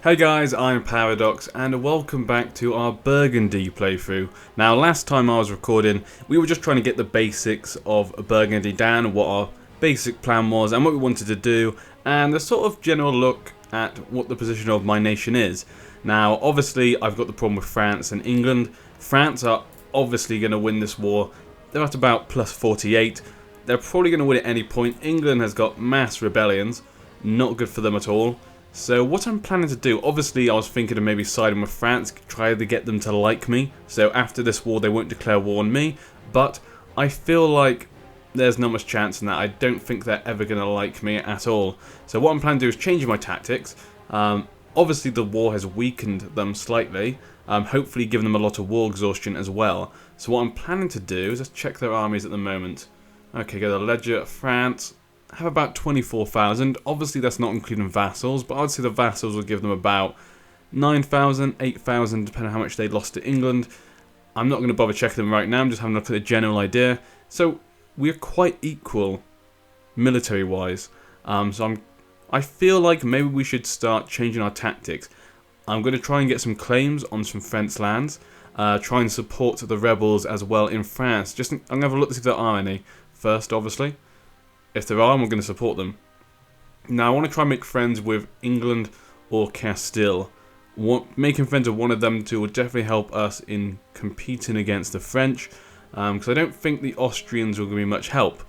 Hey guys, I'm Paradox and welcome back to our Burgundy playthrough. Now last time I was recording, we were just trying to get the basics of Burgundy down, what our basic plan was and what we wanted to do, and a sort of general look at what the position of my nation is. Now obviously I've got the problem with France and England. France are obviously going to win this war. They're at about plus 48. They're probably going to win at any point. England has got mass rebellions, not good for them at all. So what I'm planning to do, obviously I was thinking of maybe siding with France, try to get them to like me, so after this war they won't declare war on me, but I feel like there's not much chance in that. I don't think they're ever going to like me at all. So what I'm planning to do is change my tactics. Obviously the war has weakened them slightly, hopefully giving them a lot of war exhaustion as well. So what I'm planning to do is just check their armies at the moment. Okay, go to the ledger, France have about 24,000. Obviously that's not including vassals, but I'd say the vassals will give them about 9,000, 8,000, depending on how much they lost to England. I'm not going to bother checking them right now, I'm just having a look at the general idea. So we're quite equal military wise. I feel like maybe we should start changing our tactics. I'm going to try and get some claims on some French lands, try and support the rebels as well in France. I'm going to have a look to see if there are any first, obviously. If there are, I'm going to support them. Now, I want to try and make friends with England or Castille. Making friends with one of them two will definitely help us in competing against the French, because I don't think the Austrians will give me much help.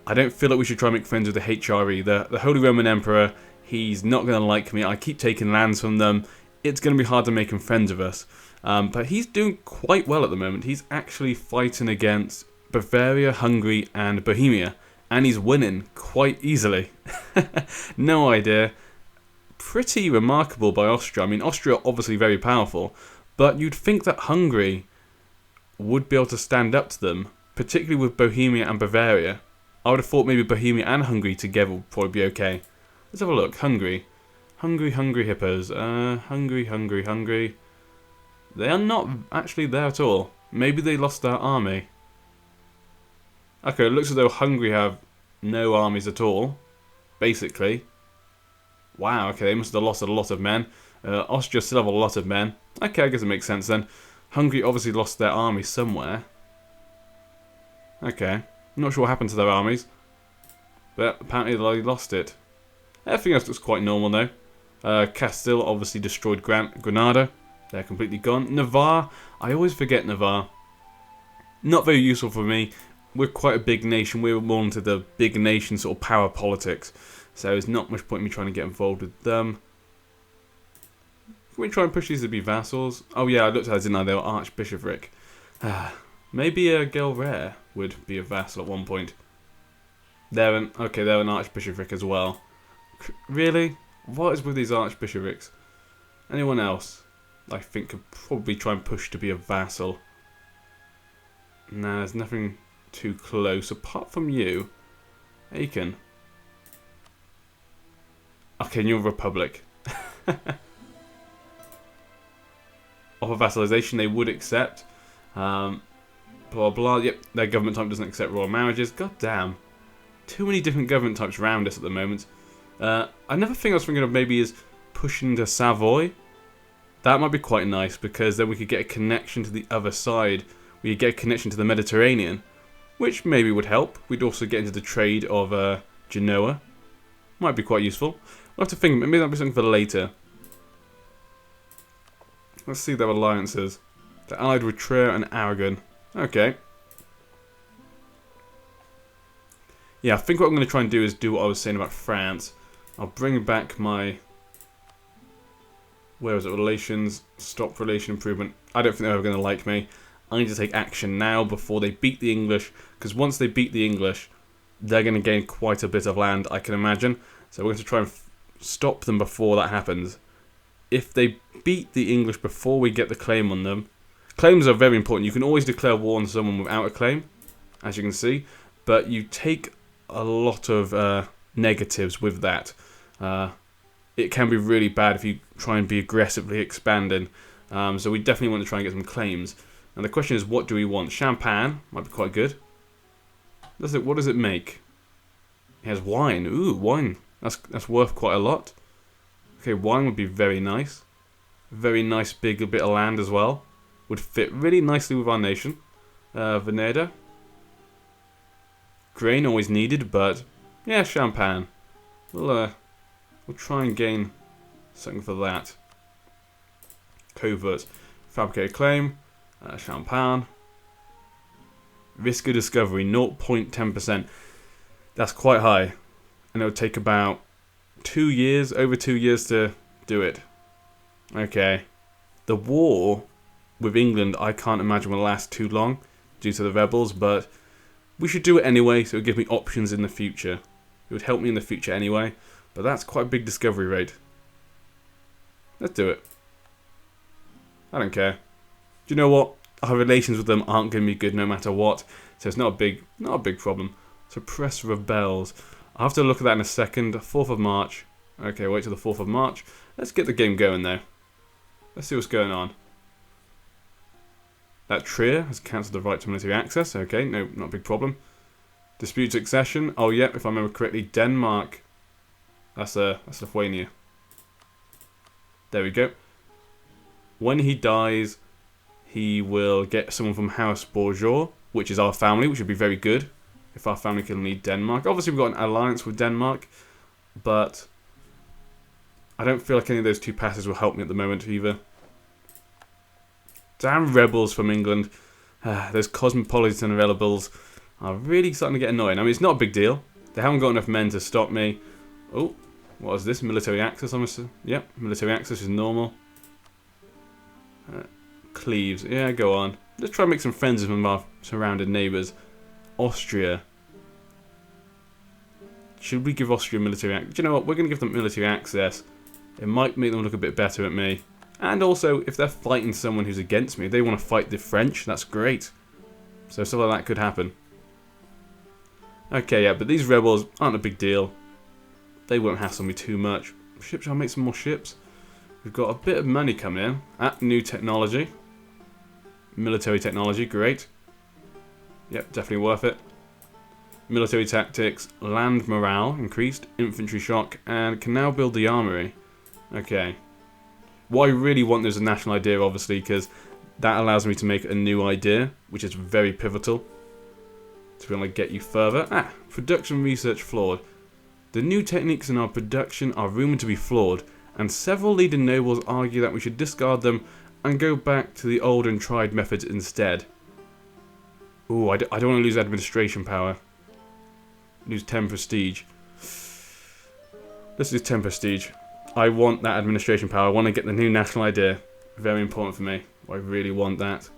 I don't feel like we should try and make friends with the HRE, the Holy Roman Emperor. He's not going to like me. I keep taking lands from them. It's going to be hard to make him friends with us. But he's doing quite well at the moment. He's actually fighting against Bavaria, Hungary, and Bohemia. And he's winning quite easily. No idea. Pretty remarkable by Austria. I mean, Austria are obviously very powerful, but you'd think that Hungary would be able to stand up to them, particularly with Bohemia and Bavaria. I would have thought maybe Bohemia and Hungary together would probably be okay. Let's have a look. Hungary. Hungry hippos. Hungry. They are not actually there at all. Maybe they lost their army. Okay, it looks as though Hungary have no armies at all, basically. Wow, okay, they must have lost a lot of men. Austria still have a lot of men. Okay, I guess it makes sense then. Hungary obviously lost their army somewhere. Okay, not sure what happened to their armies, but apparently they lost it. Everything else looks quite normal though. Castille obviously destroyed Granada. They're completely gone. Navarre, I always forget Navarre. Not very useful for me. We're quite a big nation. We're more into the big nation sort of power politics. So there's not much point in me trying to get involved with them. Can we try and push these to be vassals? Oh yeah, I looked at it, didn't I? They were archbishopric. Maybe Gelre would be a vassal at one point. They're an archbishopric as well. Really? What is with these archbishoprics? Anyone else I think could probably try and push to be a vassal? Nah, there's nothing too close apart from you. Aiken. Okay, New Republic. Offer vassalization they would accept. Blah blah. Yep, their government type doesn't accept royal marriages. God damn. Too many different government types around us at the moment. Another thing I was thinking of maybe is pushing to Savoy. That might be quite nice because then we could get a connection to the other side. We could get a connection to the Mediterranean, which maybe would help. We'd also get into the trade of Genoa. Might be quite useful. We'll have to think, maybe that'll be something for later. Let's see their alliances. They're allied with Trier and Aragon. Okay. Yeah, I think what I'm going to try and do is do what I was saying about France. I'll bring back my... Where is it? Relations. Stop relation improvement. I don't think they're ever going to like me. I need to take action now before they beat the English, because once they beat the English, they're going to gain quite a bit of land, I can imagine. So we're going to try and stop them before that happens. If they beat the English before we get the claim on them... Claims are very important. You can always declare war on someone without a claim, as you can see, but you take a lot of negatives with that. It can be really bad if you try and be aggressively expanding. So we definitely want to try and get some claims. And the question is, what do we want? Champagne might be quite good. What does it make? It has wine. Ooh, wine. That's worth quite a lot. Okay, wine would be very nice. Very nice big bit of land as well. Would fit really nicely with our nation. Veneda. Grain always needed, but yeah, champagne. We'll try and gain something for that. Covert. Fabricated claim. Champagne. Risk of discovery, 0.10%. That's quite high. And it would take about 2 years, over 2 years to do it. Okay. The war with England, I can't imagine will last too long due to the rebels, but we should do it anyway, so it would give me options in the future. It would help me in the future anyway, but that's quite a big discovery rate. Let's do it. I don't care. Do you know what? Our relations with them aren't going to be good no matter what, so it's not a big problem. Suppress rebels. I'll have to look at that in a second. 4th of March. Okay, wait till the 4th of March. Let's get the game going though. Let's see what's going on. That Trier has cancelled the right to military access. Okay, no, not a big problem. Dispute succession. Oh, yep, if I remember correctly, Denmark. That's Lithuania. There we go. When he dies, he will get someone from House Bourgeois, which is our family, which would be very good if our family can lead Denmark. Obviously, we've got an alliance with Denmark, but I don't feel like any of those two passes will help me at the moment either. Damn rebels from England. Those cosmopolitan rebels are really starting to get annoying. I mean, it's not a big deal. They haven't got enough men to stop me. Oh, what is this? Military access, I'm assuming. Yep, military access is normal. Cleves. Yeah, go on. Let's try and make some friends with our surrounding neighbours. Austria. Should we give Austria military access? Do you know what? We're going to give them military access. It might make them look a bit better at me. And also, if they're fighting someone who's against me, if they want to fight the French, that's great. So stuff like that could happen. Okay, yeah, but these rebels aren't a big deal. They won't hassle me too much. Ships, I'll make some more ships. We've got a bit of money coming in. New technology. Military technology, great. Yep, definitely worth it. Military tactics, land morale increased, infantry shock, and can now build the armory. Okay. What I really want is a national idea, obviously, because that allows me to make a new idea, which is very pivotal to be able to get you further. Production research flawed. The new techniques in our production are rumoured to be flawed, and several leading nobles argue that we should discard them and go back to the old and tried methods instead. Ooh, I don't want to lose administration power. Lose 10 prestige. Let's lose 10 prestige. I want that administration power. I want to get the new national idea. Very important for me. I really want that.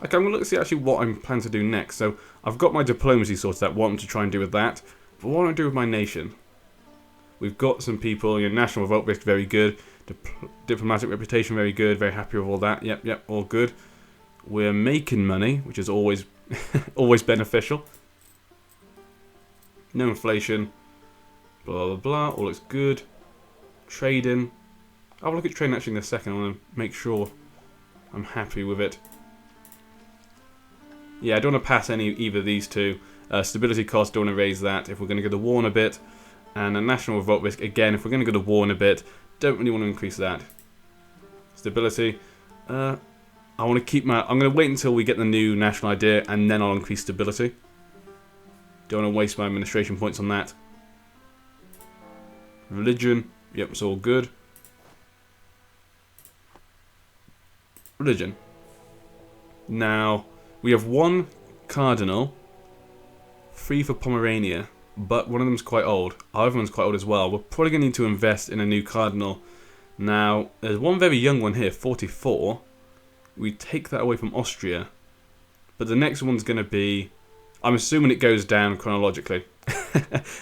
Okay, I'm going to look to see actually what I'm planning to do next. So, I've got my diplomacy sorted out, what I'm to try and do with that. But what do I do with my nation? We've got some people, national revolt risk, very good. Diplomatic reputation, very good. Very happy with all that. Yep, all good. We're making money, which is always, always beneficial. No inflation. Blah, blah, blah. All looks good. Trading. I'll look at trading actually in a second. I want to make sure I'm happy with it. Yeah, I don't want to pass either of these two. Stability cost, don't want to raise that if we're going to go to war in a bit. And a national revolt risk, again, if we're going to go to war in a bit, don't really want to increase that. Stability. I want to keep my... I'm going to wait until we get the new national idea, and then I'll increase stability. Don't want to waste my administration points on that. Religion. Yep, it's all good. Religion. Now, we have one cardinal, 3 for Pomerania, but one of them's quite old. Our other one's quite old as well. We're probably going to need to invest in a new cardinal. Now, there's one very young one here, 44. We take that away from Austria. But the next one's going to be... I'm assuming it goes down chronologically.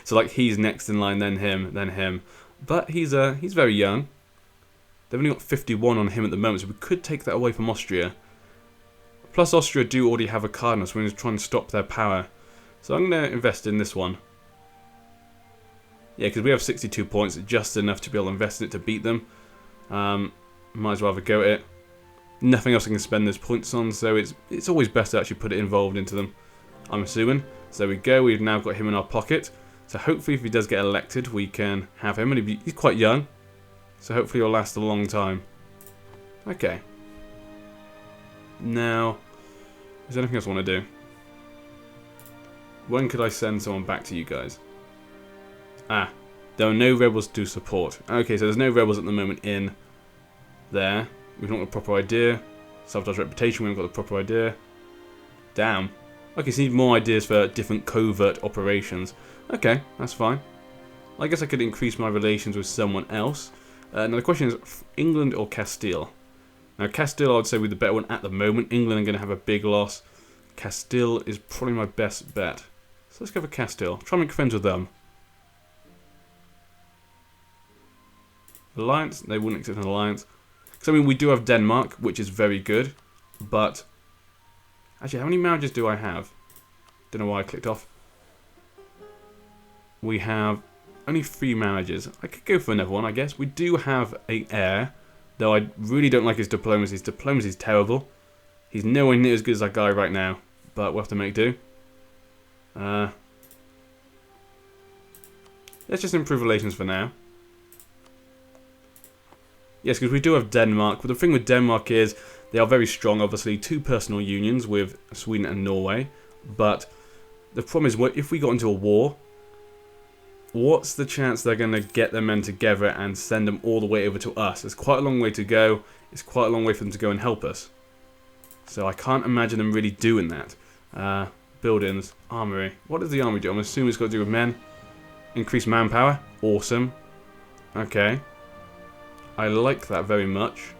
So, like, he's next in line, then him, then him. But he's very young. They've only got 51 on him at the moment, so we could take that away from Austria. Plus, Austria do already have a cardinal, so we're going to try and stop their power. So I'm going to invest in this one. Yeah, because we have 62 points, just enough to be able to invest in it to beat them. Might as well have a go at it. Nothing else I can spend those points on, so it's always best to actually put it involved into them, I'm assuming. So there we go, we've now got him in our pocket. So hopefully if he does get elected, we can have him. And he's quite young, so hopefully he'll last a long time. Okay. Now, is there anything else I want to do? When could I send someone back to you guys? Ah, there are no rebels to support. Okay, so there's no rebels at the moment in there. We've not got a proper idea. Sabotage reputation, we haven't got the proper idea. Damn. Okay, so you need more ideas for different covert operations. Okay, that's fine. I guess I could increase my relations with someone else. Now the question is, England or Castille? Now Castille, I would say, would be the better one at the moment. England are going to have a big loss. Castille is probably my best bet. So let's go for Castille. Try and make friends with them. Alliance? They wouldn't accept an alliance. Because, I mean, we do have Denmark, which is very good. But, actually, how many marriages do I have? Don't know why I clicked off. We have only 3 marriages. I could go for another one, I guess. We do have an heir, though I really don't like his diplomacy. His diplomacy is terrible. He's nowhere near as good as that guy right now, but we'll have to make do. Let's just improve relations for now. Yes, because we do have Denmark. But the thing with Denmark is they are very strong, obviously. 2 personal unions with Sweden and Norway. But the problem is, if we got into a war, what's the chance they're going to get their men together and send them all the way over to us? It's quite a long way to go. It's quite a long way for them to go and help us. So I can't imagine them really doing that. Buildings, armory. What does the armory do? I'm assuming it's got to do with men. Increase manpower. Awesome. Okay. I like that very much.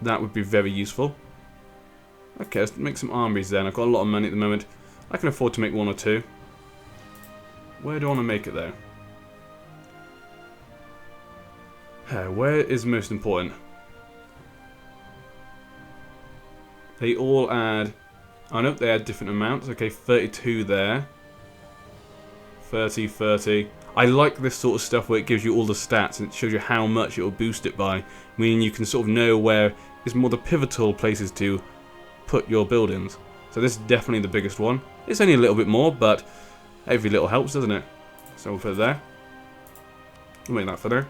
That would be very useful. Okay, let's make some armories then. I've got a lot of money at the moment. I can afford to make 1 or 2. Where do I want to make it though? Where is most important? They all add... Oh no, they add different amounts. Okay, 32 there. 30, 30. I like this sort of stuff where it gives you all the stats and it shows you how much it will boost it by. Meaning you can sort of know where is more the pivotal places to put your buildings. So this is definitely the biggest one. It's only a little bit more, but every little helps, doesn't it? So we'll put it there. We'll make that for there.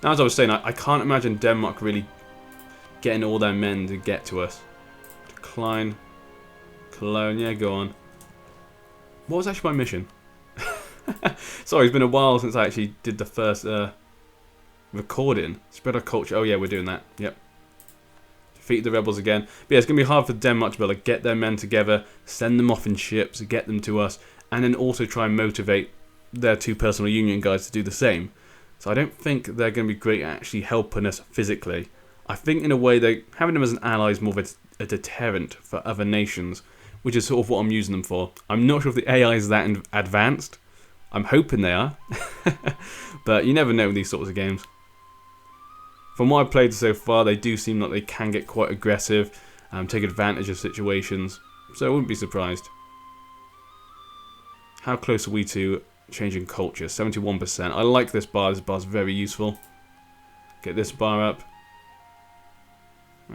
Now, as I was saying, I can't imagine Denmark really getting all their men to get to us. Decline. Cologne, yeah, go on. What was actually my mission? Sorry, it's been a while since I actually did the first recording. Spread our culture. Oh yeah, we're doing that. Yep. Defeat the rebels again. But yeah, it's going to be hard for Denmark to be able to get their men together, send them off in ships, get them to us, and then also try and motivate their 2 personal union guys to do the same. So I don't think they're going to be great at actually helping us physically. I think in a way having them as an ally is more of a deterrent for other nations, which is sort of what I'm using them for. I'm not sure if the AI is that advanced. I'm hoping they are. But you never know with these sorts of games. From what I've played so far, they do seem like they can get quite aggressive, take advantage of situations. So I wouldn't be surprised. How close are we to changing culture? 71%. I like this bar. This bar's very useful. Get this bar up.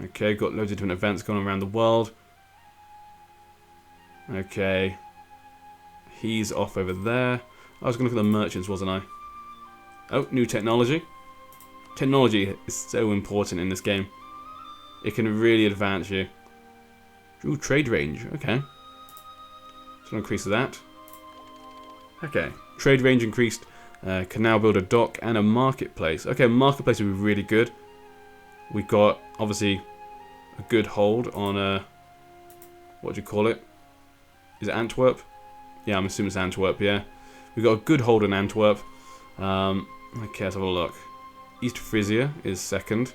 Okay, got loads of different events going on around the world. Okay. He's off over there. I was going to look at the merchants, wasn't I? Oh, new technology. Technology is so important in this game. It can really advance you. Ooh, trade range. Okay. So increase that. Okay. Trade range increased. Can now build a dock and a marketplace. Okay, marketplace would be really good. We've got, obviously, a good hold on, what do you call it? Is it Antwerp? Yeah, I'm assuming it's Antwerp, yeah. We've got a good hold on Antwerp. Okay, let's have a look. East Frisia is second.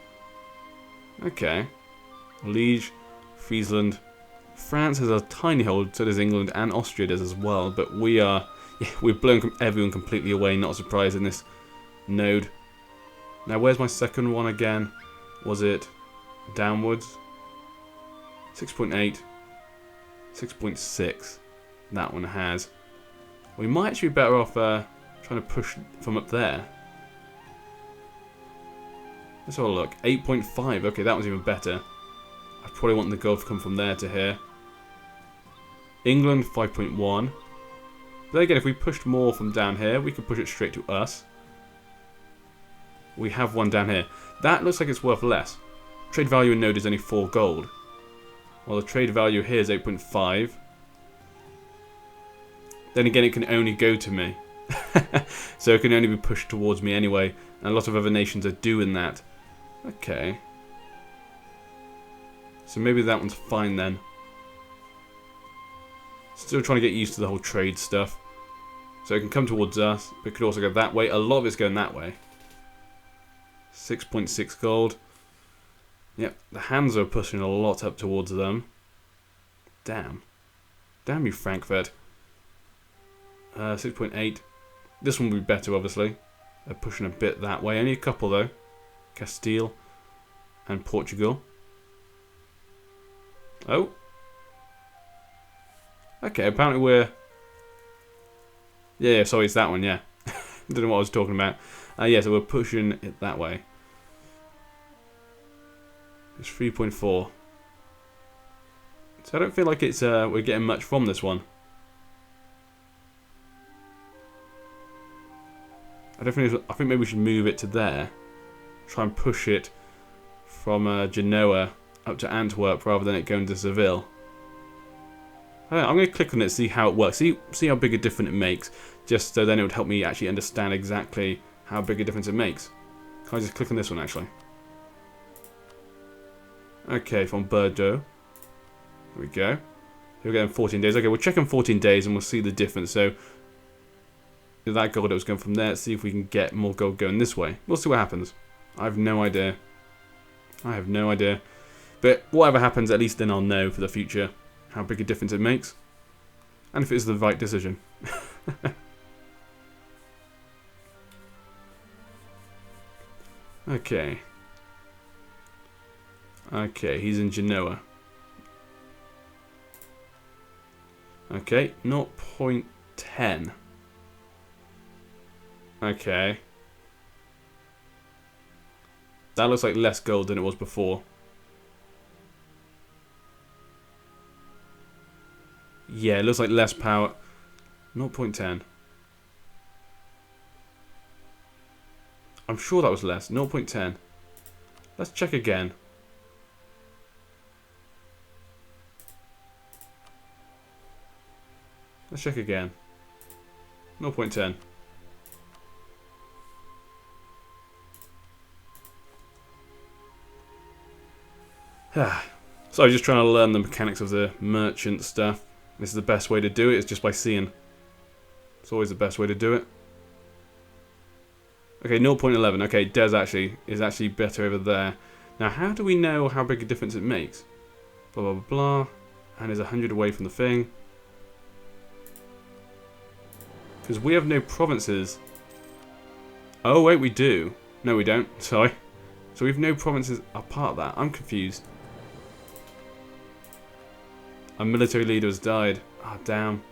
Okay. Liege, Friesland. France has a tiny hold, so does England, and Austria does as well. But we are... Yeah, we've blown everyone completely away, not a surprise in this node. Now, where's my second one again? Was it downwards? 6.8. 6.6. That one has. We might actually be better off trying to push from up there. Let's have a look. 8.5. Okay, that was even better. I probably want the gold to come from there to here. England 5.1. But again, if we pushed more from down here, we could push it straight to us. We have one down here. That looks like it's worth less. Trade value in node is only 4 gold. Well, the trade value here is 8.5. Then again, it can only go to me. So it can only be pushed towards me anyway. And a lot of other nations are doing that. Okay. So maybe that one's fine then. Still trying to get used to the whole trade stuff. So it can come towards us, but it could also go that way. A lot of it's going that way. 6.6 gold. Yep, the hands are pushing a lot up towards them. Damn. Damn you, Frankfurt. 6.8. This one would be better, obviously. They're pushing a bit that way. Only a couple, though. Castille and Portugal. Oh. Okay, apparently we're... Yeah, sorry, it's that one, yeah. Don't know what I was talking about. Yeah, so we're pushing it that way. It's 3.4. So I don't feel like it's we're getting much from this one. I think maybe we should move it to there. Try and push it from Genoa up to Antwerp rather than it going to Seville. I'm going to click on it, see how it works, see how big a difference it makes, just so then it would help me actually understand exactly how big a difference it makes. Can I just click on this one actually? Okay, from Bordeaux. Here we go. Here we go in 14 days. Okay, we'll check in 14 days and we'll see the difference. So, that gold that was going from there, let's see if we can get more gold going this way. We'll see what happens. I have no idea. I have no idea. But whatever happens, at least then I'll know for the future how big a difference it makes. And if it's the right decision. Okay. Okay, he's in Genoa. Okay, 0.10. Okay. That looks like less gold than it was before. Yeah, it looks like less power. 0.10. I'm sure that was less. 0.10. Let's check again. Let's check again. 0.10. So I'm just trying to learn the mechanics of the merchant stuff. This is the best way to do it, is just by seeing. It's always the best way to do it. Okay, 0.11. Okay, is actually better over there. Now, how do we know how big a difference it makes? Blah, blah, blah, blah. And is 100 away from the thing. Because we have no provinces. Oh, wait, we do. No, we don't. Sorry. So we have no provinces apart of that. I'm confused. Our military leader has died. Ah, oh, damn.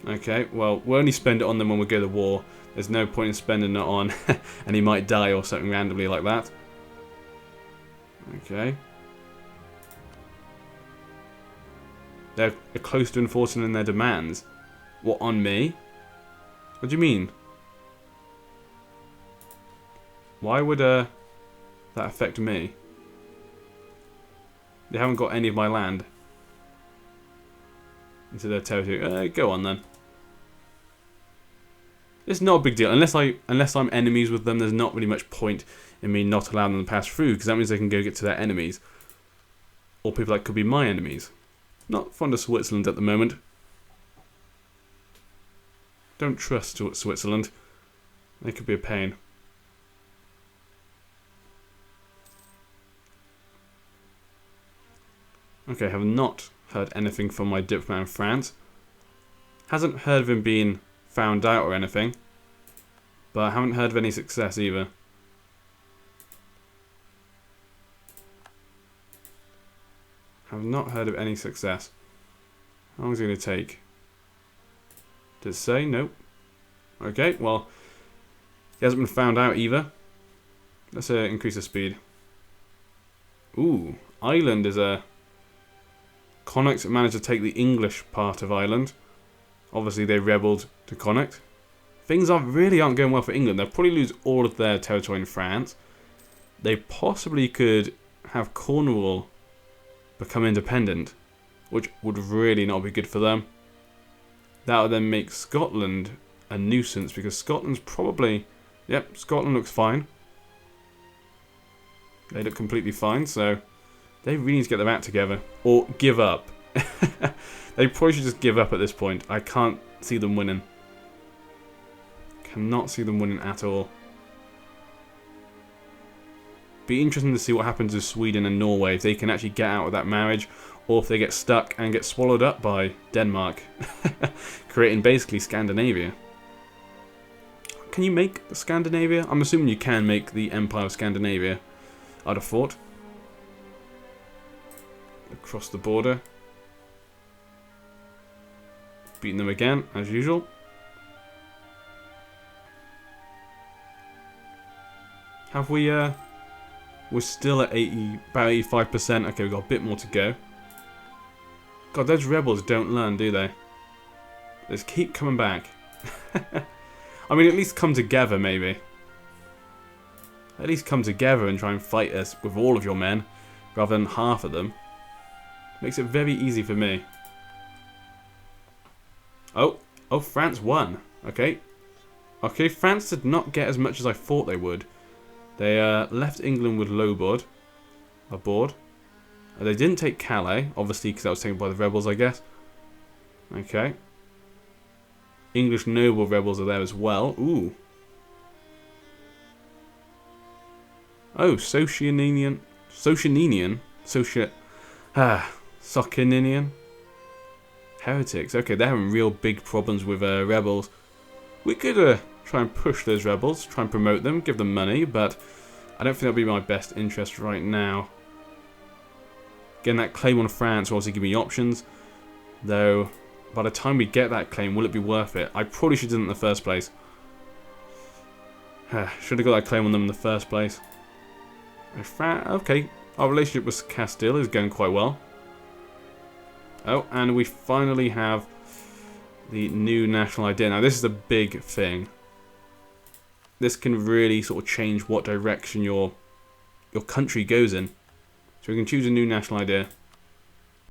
Okay, well, we'll only spend it on them when we go to war. There's no point in spending it on and he might die or something randomly like that. Okay. They're close to enforcing in their demands. What, on me? What do you mean? Why would that affect me? They haven't got any of my land into their territory. Go on then. It's not a big deal. Unless I'm enemies with them, there's not really much point in me not allowing them to pass through, because that means they can go get to their enemies. Or people that could be my enemies. Not fond of Switzerland at the moment. Don't trust Switzerland. They could be a pain. Okay, I have not heard anything from my diplomat in France. Hasn't heard of him being found out or anything. But I haven't heard of any success either. Have not heard of any success. How long is it going to take? Did it say? Nope. Okay, well, he hasn't been found out either. Let's increase the speed. Ooh, Ireland is a Connacht managed to take the English part of Ireland. Obviously, they rebelled to Connacht. Things really aren't going well for England. They'll probably lose all of their territory in France. They possibly could have Cornwall become independent, which would really not be good for them. That would then make Scotland a nuisance, because Scotland's probably... Yep, Scotland looks fine. They look completely fine, so they really need to get their act together. Or give up. They probably should just give up at this point. I can't see them winning. Cannot see them winning at all. Be interesting to see what happens to Sweden and Norway, if they can actually get out of that marriage, or if they get stuck and get swallowed up by Denmark, creating basically Scandinavia. Can you make Scandinavia? I'm assuming you can make the Empire of Scandinavia, I'd have thought. Across the border. Beating them again, as usual. Have we, we're still at about 85%. Okay, we've got a bit more to go. God, those rebels don't learn, do they? They just keep coming back. I mean, at least come together, maybe. At least come together and try and fight us with all of your men, rather than half of them. Makes it very easy for me. Oh, France won. Okay. Okay, France did not get as much as I thought they would. They left England with Lobord aboard. They didn't take Calais, obviously, because that was taken by the rebels, I guess. Okay. English noble rebels are there as well. Ooh. Oh, Socianinian. Socianinian. Heretics. Okay, they're having real big problems with rebels. We could try and push those rebels, try and promote them, give them money, but I don't think that'll be my best interest right now. Getting that claim on France will obviously give me options, though by the time we get that claim, will it be worth it? I probably should have done it in the first place. Should have got that claim on them in the first place. Okay, our relationship with Castille is going quite well. Oh, and we finally have the new national idea. Now, this is a big thing. This can really sort of change what direction your country goes in. So we can choose a new national idea.